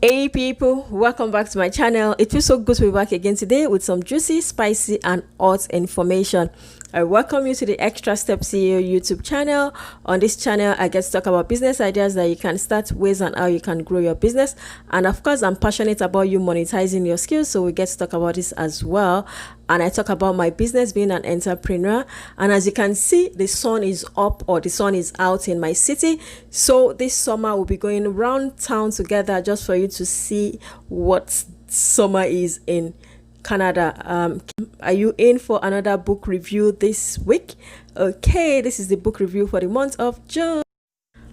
Hey people, welcome back to my channel. It feels so good to be back again today with some juicy, spicy and hot information. I welcome you to the Extra Step CEO YouTube channel. On this channel, I get to talk about business ideas that you can start, ways and how you can grow your business. And of course, I'm passionate about you monetizing your skills, so we get to talk about this as well. And I talk about my business, being an entrepreneur. And as you can see, the sun is up, or the sun is out in my city. So this summer we'll be going around town together just for you to see what summer is in Canada. Are you in for another book review this week? Okay, this is the book review for the month of June.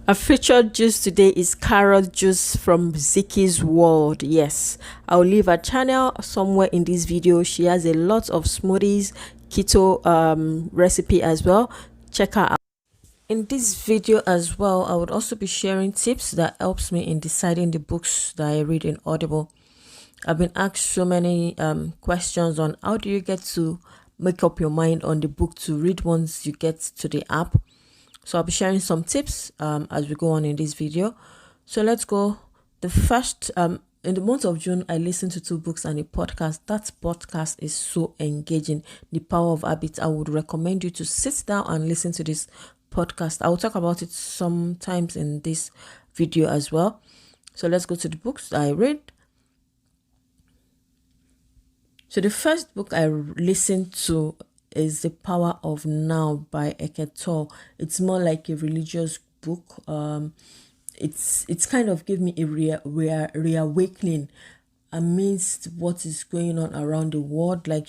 Our featured juice today is carrot juice from Ziki's World. Yes, I'll leave her channel somewhere in this video. She has a lot of smoothies, keto recipe as well. Check her out. In this video as well, I would also be sharing tips that helps me in deciding the books that I read in Audible. I've been asked so many questions on how do you get to make up your mind on the book to read once you get to the app. So I'll be sharing some tips as we go on in this video. So let's go. The first, in the month of June, I listened to 2 books and a podcast. That podcast is so engaging. The Power of Habit. I would recommend you to sit down and listen to this podcast. I will talk about it sometimes in this video as well. So let's go to the books I read. So the first book I listened to is The Power of Now by Eckhart Tolle. It's more like a religious book. It's kind of give me a reawakening amidst what is going on around the world. Like,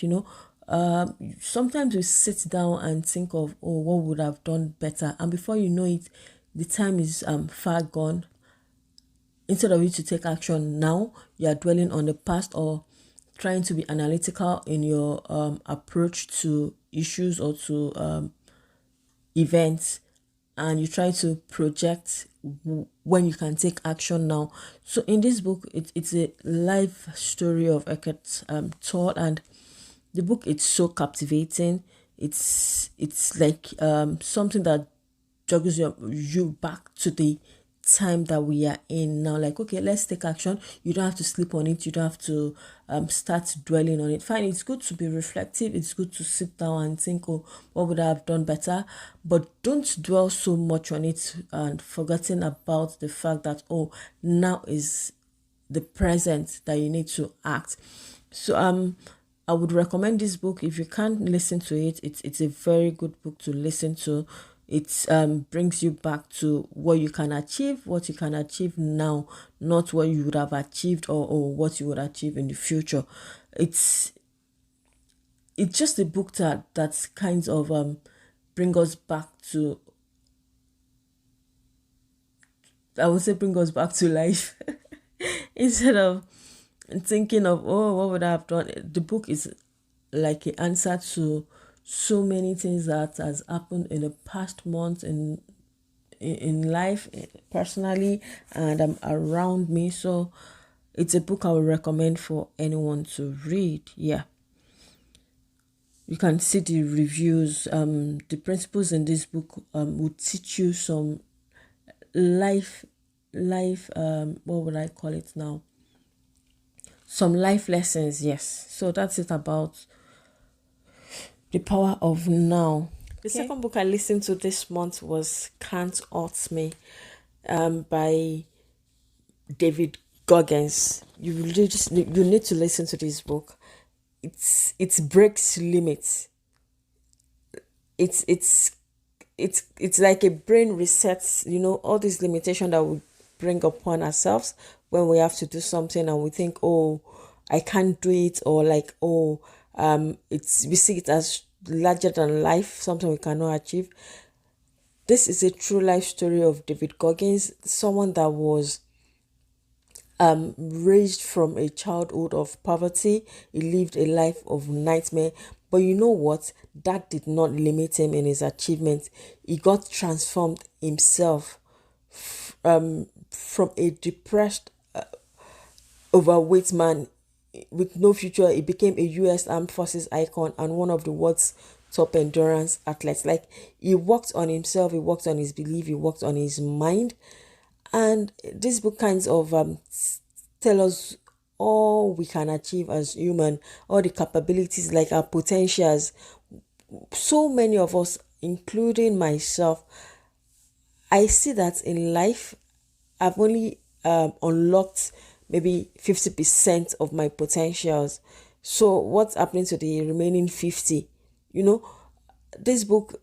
sometimes we sit down and think of, oh, what would have done better? And before you know it, the time is far gone. Instead of you to take action now, you are dwelling on the past or trying to be analytical in your approach to issues or to events, and you try to project when you can take action now. So in this book, it's a life story of Eckhart Tolle, and the book is so captivating. It's like something that jogs you back to the time that we are in now. Like, okay, let's take action. You don't have to sleep on it. You don't have to start dwelling on it. Fine, it's good to be reflective. It's good to sit down and think, oh, what would I have done better? But don't dwell so much on it and forgetting about the fact that, oh, now is the present that you need to act. So I would recommend this book. If you can't listen to it, it's a very good book to listen to. It brings you back to what you can achieve now, not what you would have achieved or what you would achieve in the future. It's just a book that kind of bring us back to, I would say, bring us back to life instead of thinking of, oh, what would I have done. The book is like an answer to so many things that has happened in the past month in life, personally, and around me. So it's a book I would recommend for anyone to read. Yeah, you can see the reviews. The principles in this book will teach you some life what would I call it now, some life lessons. Yes, so that's it about The Power of Now. The second book I listened to this month was Can't Hurt Me by David Goggins. You need to listen to this book. It breaks limits. It's like a brain resets, all these limitations that we bring upon ourselves when we have to do something and we think, oh, I can't do it, or like, oh, we see it as larger than life, something we cannot achieve. This is a true life story of David Goggins, someone that was raised from a childhood of poverty. He lived a life of nightmare, but you know what, that did not limit him in his achievements. He got transformed himself from a depressed overweight man with no future. He became a U.S. Armed Forces icon and one of the world's top endurance athletes. Like, he worked on himself, he worked on his belief, he worked on his mind. And this book kinds of tell us all we can achieve as human, all the capabilities, like our potentials. So many of us, including myself, I see that in life I've only unlocked maybe 50% of my potentials. So what's happening to the remaining 50? You know, this book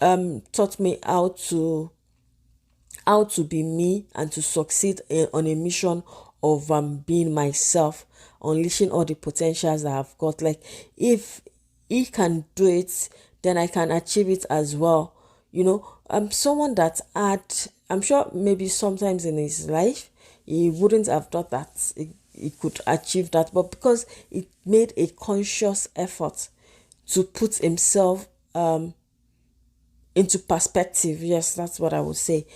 taught me how to be me and to succeed on a mission of being myself, unleashing all the potentials that I've got. Like, if he can do it, then I can achieve it as well. I'm someone that I'm sure maybe sometimes in his life he wouldn't have thought that he could achieve that, but because he made a conscious effort to put himself into perspective. Yes, that's what I would say.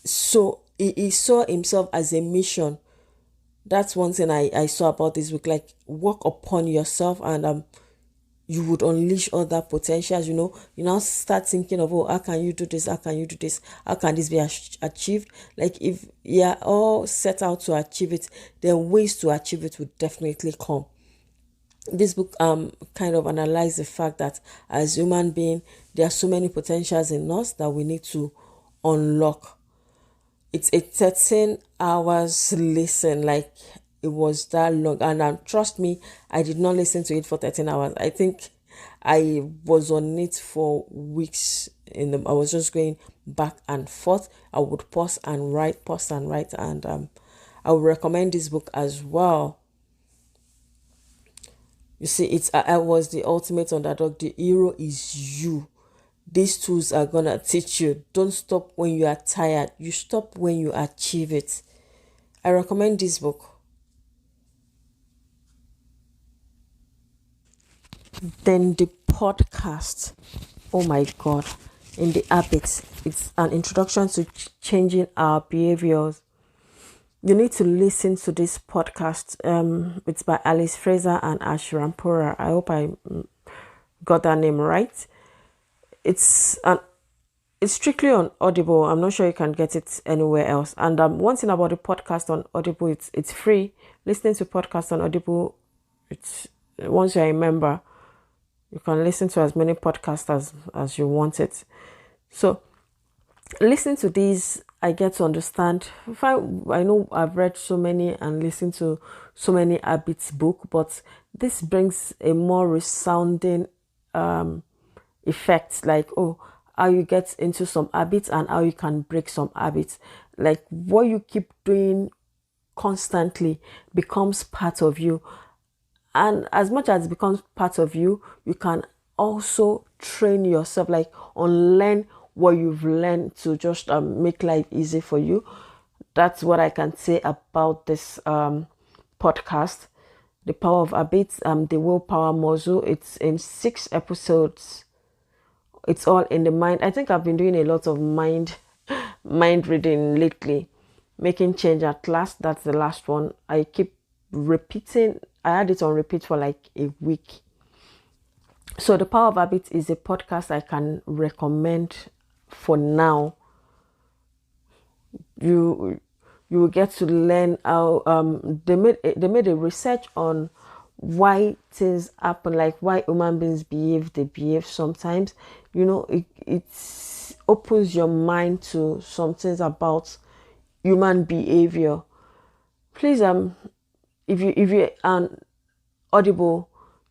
So he saw himself as a mission. That's one thing I saw about this book. Like, work upon yourself, and you would unleash all that potentials. You now start thinking of, oh, how can you do this, how can you do this, how can this be achieved. Like, if you're all set out to achieve it, then ways to achieve it would definitely come. This book kind of analyze the fact that as human being, there are so many potentials in us that we need to unlock. It's a 13 hours listen. Like, it was that long, and trust me, I did not listen to it for 13 hours. I think I was on it for weeks. I was just going back and forth. I would pause and write, and I would recommend this book as well. You see, I was the ultimate underdog. The hero is you. These tools are gonna teach you. Don't stop when you are tired. You stop when you achieve it. I recommend this book. Then the podcast. Oh my God. In the habits, it's an introduction to changing our behaviors. You need to listen to this podcast. It's by Alice Fraser and Ash Rampura. I hope I got that name right. It's strictly on Audible. I'm not sure you can get it anywhere else. And one thing about the podcast on Audible, it's free. Listening to podcasts on Audible, it's once you're a member, you can listen to as many podcasts as you want it. So listening to these, I get to understand. I know I've read so many and listened to so many habits book, but this brings a more resounding effect. Like, how you get into some habits and how you can break some habits. Like, what you keep doing constantly becomes part of you. And as much as it becomes part of you, you can also train yourself, like unlearn what you've learned to just make life easy for you. That's what I can say about this podcast, The Power of Habits, the Willpower Muscle. It's in 6 episodes. It's all in the mind. I think I've been doing a lot of mind reading lately. Making Change at Last, that's the last one. I keep repeating. I had it on repeat for like a week. So The Power of Habits is a podcast I can recommend for now. You will get to learn how they made a research on why things happen, like why human beings behave sometimes. It opens your mind to some things about human behavior. Please, if you are Audible,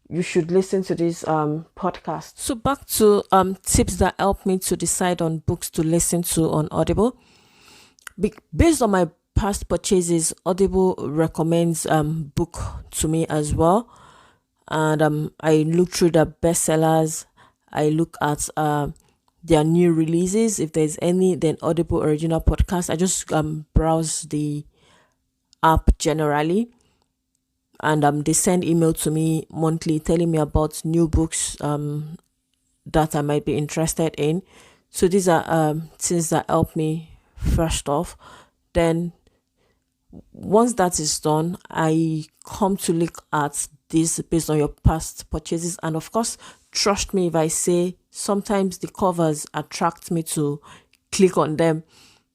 you should listen to this podcast. So back to tips that help me to decide on books to listen to on Audible. Based on my past purchases, Audible recommends book to me as well. And I look through the bestsellers. I look at their new releases. If there's any, then Audible original podcast. I just browse the app generally. And they send email to me monthly telling me about new books that I might be interested in. So these are things that help me first off. Then once that is done, I come to look at this based on your past purchases. And of course, trust me if I say sometimes the covers attract me to click on them.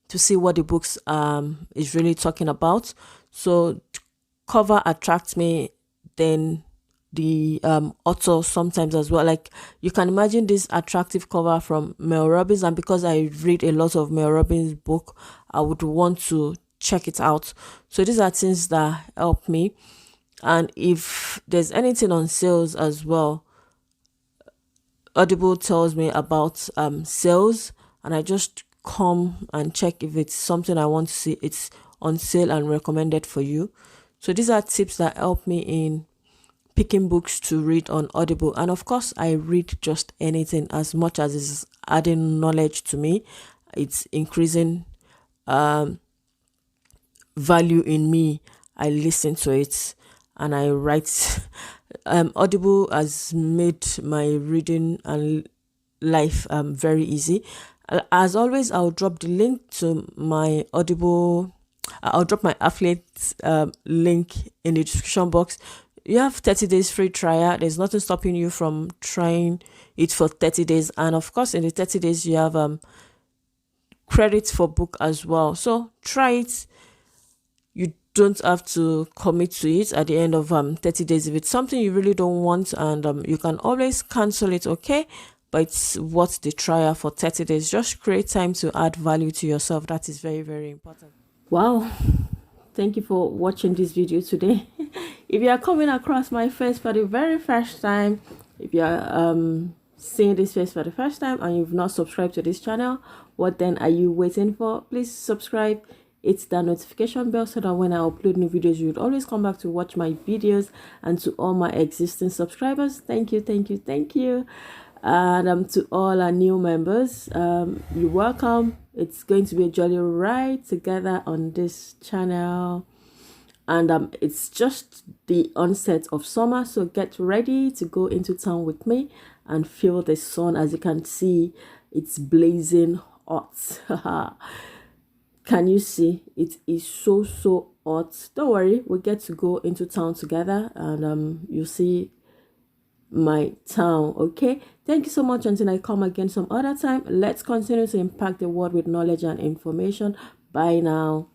to see what the books is really talking about. So cover attracts me, then the author sometimes as well. Like you can imagine this attractive cover from Mel Robbins, and because I read a lot of Mel Robbins book, I would want to check it out. So these are things that help me. And if there's anything on sales as well, Audible tells me about sales, and I just come and check if it's something I want to see, it's on sale and recommended for you. So these are tips that help me in picking books to read on Audible. And of course, I read just anything as much as it's adding knowledge to me. It's increasing value in me. I listen to it and I write. Audible has made my reading and life very easy. As always, I'll drop the link to my Audible. I'll drop my affiliate link in the description box. You have 30 days free trial. There's nothing stopping you from trying it for 30 days. And of course, in the 30 days, you have credits for book as well. So try it. You don't have to commit to it at the end of 30 days. If it's something you really don't want, and you can always cancel it, okay? But it's worth the trial for 30 days. Just create time to add value to yourself. That is very, very important. Wow. Thank you for watching this video today. If you are coming across my face for the very first time, if you are seeing this face for the first time and you've not subscribed to this channel, what then are you waiting for? Please subscribe. It's the notification bell so that when I upload new videos, you would always come back to watch my videos. And to all my existing subscribers, thank you, thank you, thank you. And to all our new members, you're welcome. It's going to be a jolly ride together on this channel. And it's just the onset of summer, so get ready to go into town with me and feel the sun. As you can see, it's blazing hot. Can you see? It is so hot. Don't worry, we'll get to go into town together, and you'll see my town. Okay, thank you so much. Until I come again some other time, let's continue to impact the world with knowledge and information. Bye now.